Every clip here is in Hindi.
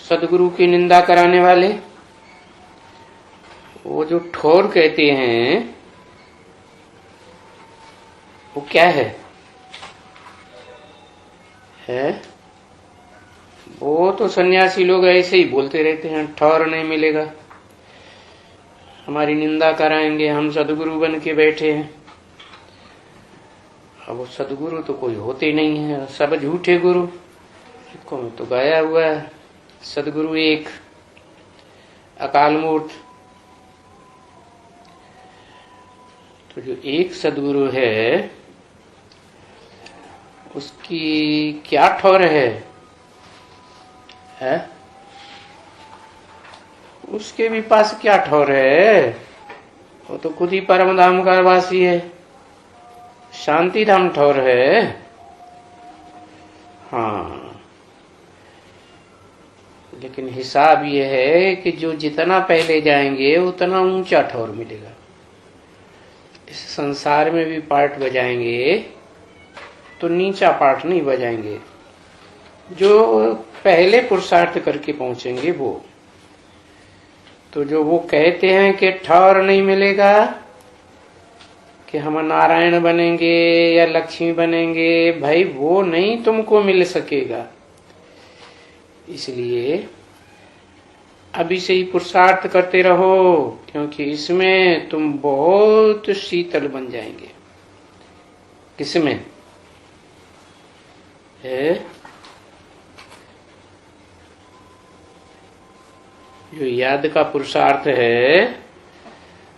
सदगुरु की निंदा कराने वाले, वो जो ठोर कहते हैं वो क्या है? वो तो सन्यासी लोग ऐसे ही बोलते रहते हैं, ठौर नहीं मिलेगा, हमारी निंदा कराएंगे, हम सदगुरु बन के बैठे हैं। अब वो सदगुरु तो कोई होते नहीं है, सब झूठे गुरु। कौन तो गाया हुआ है, सदगुरु एक अकाल मूर्त। तो जो एक सदगुरु है उसकी क्या ठौर है? उसके भी पास क्या ठौर है? वो तो खुद ही परम धाम का वासी है, शांति धाम ठौर है। हाँ, लेकिन हिसाब ये है कि जो जितना पहले जाएंगे उतना ऊंचा ठौर मिलेगा। इस संसार में भी पार्ट बजाएंगे तो नीचा पार्ट नहीं बजाएंगे, जो पहले पुरुषार्थ करके पहुंचेंगे वो। तो जो वो कहते हैं कि ठौर नहीं मिलेगा, कि हम नारायण बनेंगे या लक्ष्मी बनेंगे, भाई वो नहीं तुमको मिल सकेगा। इसलिए अभी से ही पुरुषार्थ करते रहो, क्योंकि इसमें तुम बहुत शीतल बन जाएंगे। किसमें है? जो याद का पुरुषार्थ है,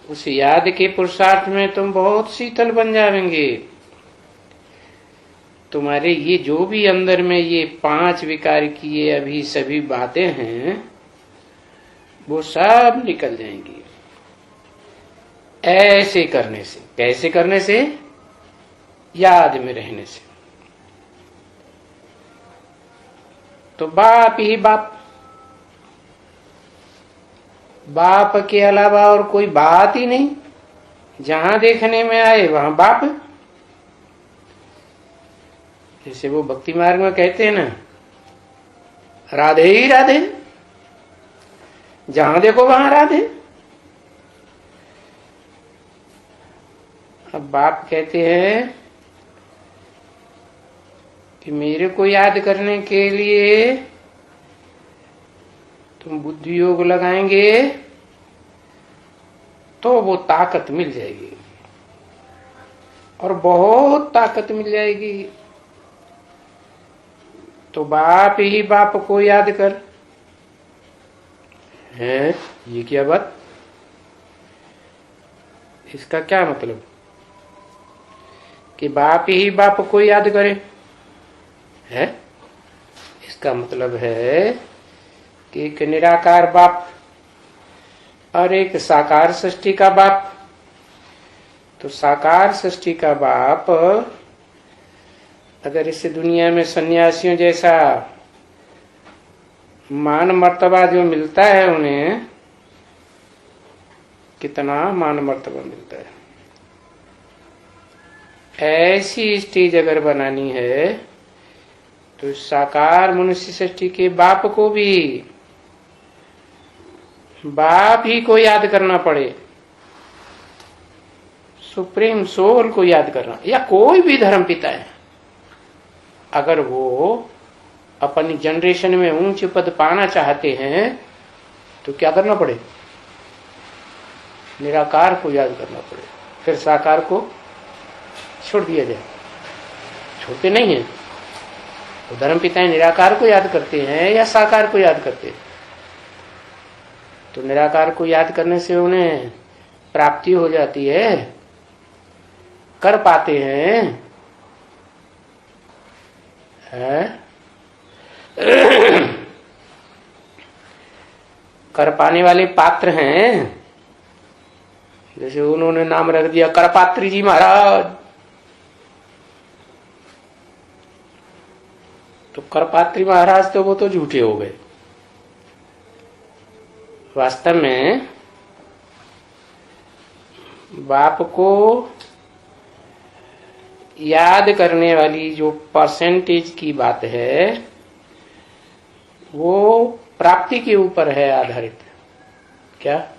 उस याद के पुरुषार्थ में तुम बहुत शीतल बन जाएंगे। तुम्हारे ये जो भी अंदर में ये 5 विकार की ये अभी सभी बातें हैं, वो सब निकल जाएंगी ऐसे करने से। कैसे करने से? याद में रहने से। तो बाप ही बाप, बाप के अलावा और कोई बात ही नहीं। जहां देखने में आए वहां बाप। जैसे वो भक्ति मार्ग में कहते हैं ना, राधे ही राधे, जहां देखो वहां राधे। अब बाप कहते हैं कि मेरे को याद करने के लिए तुम बुद्धि योग लगाएंगे तो वो ताकत मिल जाएगी, और बहुत ताकत मिल जाएगी। तो बाप ही बाप को याद कर। है ये क्या बात? इसका क्या मतलब? कि बाप ही बाप को याद करे है? इसका मतलब है कि एक निराकार बाप और एक साकार सृष्टि का बाप। तो साकार सृष्टि का बाप अगर इस दुनिया में सन्यासियों जैसा मान मर्तबा जो मिलता है उन्हें, कितना मान मर्तबा मिलता है, ऐसी स्टेज अगर बनानी है तो साकार मनुष्य सृष्टि के बाप को भी बाप ही को याद करना पड़े, सुप्रीम सोल को याद करना। या कोई भी धर्म पिता है, अगर वो अपनी जनरेशन में ऊंच पद पाना चाहते हैं तो क्या करना पड़े? निराकार को याद करना पड़े, फिर साकार को छोड़ दिया जाए। छोड़ते नहीं है वो धर्म पिताएं, निराकार को याद करते हैं या साकार को याद करते हैं? तो निराकार को याद करने से उन्हें प्राप्ति हो जाती है, कर पाते हैं। कर पाने वाले पात्र हैं। जैसे उन्होंने नाम रख दिया करपात्री जी महाराज, तो करपात्री महाराज तो वो तो झूठे हो गए। वास्तव में बाप को याद करने वाली जो परसेंटेज की बात है, वो प्राप्ति के ऊपर है आधारित। क्या?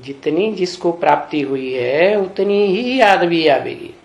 जितनी जिसको प्राप्ति हुई है उतनी ही याद भी आवेगी।